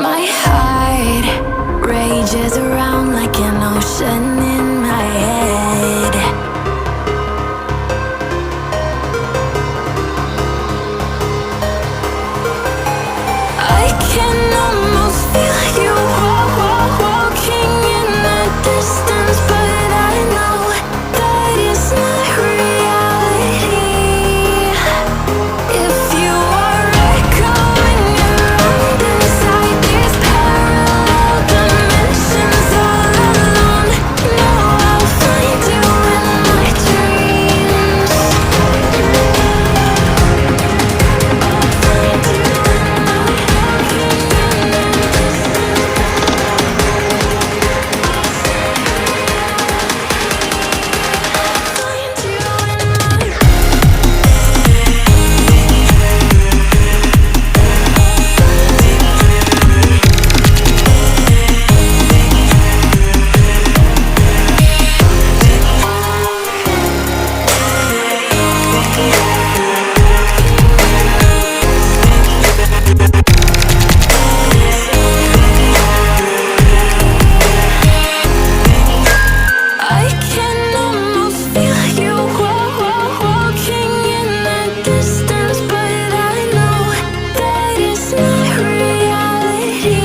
My heart rages around like an ocean in my head. I can almost feel you walking in the distance, but I know that it's not reality. If you are echoing around inside these parallel dimensions all alone, know I'll find you in my dreams. I'll find you in my walking in the I can almost feel you walking in the distance, but I know that it's not reality.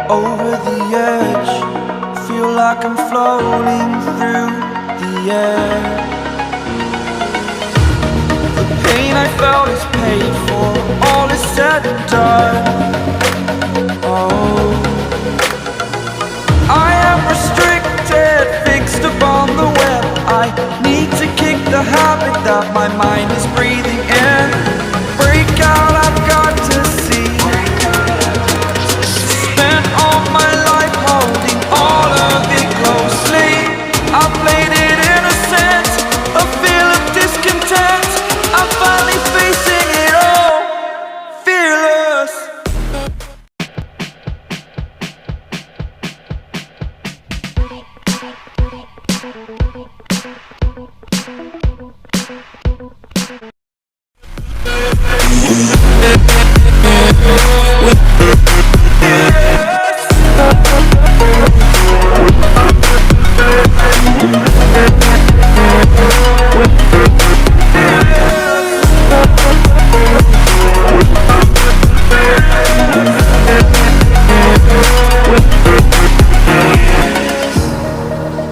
Over the edge, feel like I'm floating through the air. The pain I felt is paid for, all is said and done. Oh, I am restricted, fixed upon the web. I need to kick the habit that my mind is breathing in. Break out, I've got to see. Spent all my life holding all of it closely. I played it innocent, a feel of discontent. I'm finally facing it all, fearless.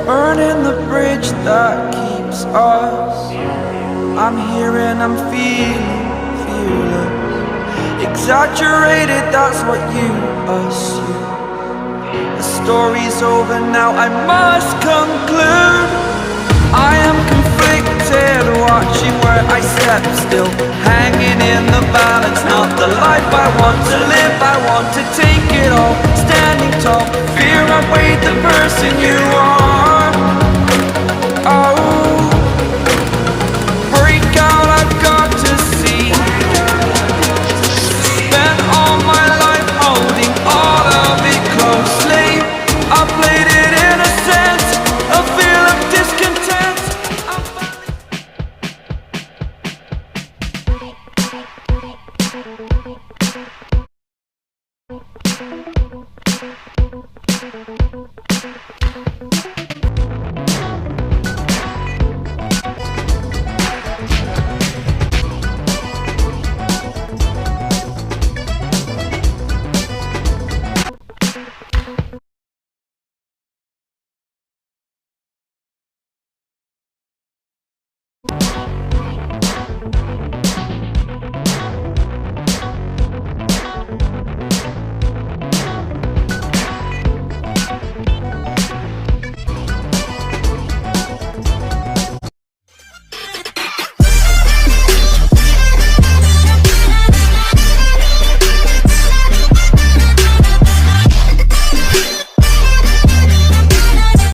Burning the bridge that keeps us. I'm here and I'm feeling fearless. Exaggerated, that's what you assume. The story's over now, I must conclude. I am conflicted, watching where I step still, hanging in the balance. Not the life I want to live, I want to take it all. Standing tall, fear outweighed the person you are. Oh, break out, I've got to see. Spent all my life holding all of it closely. I played it innocent, a feel of discontent. I'm finally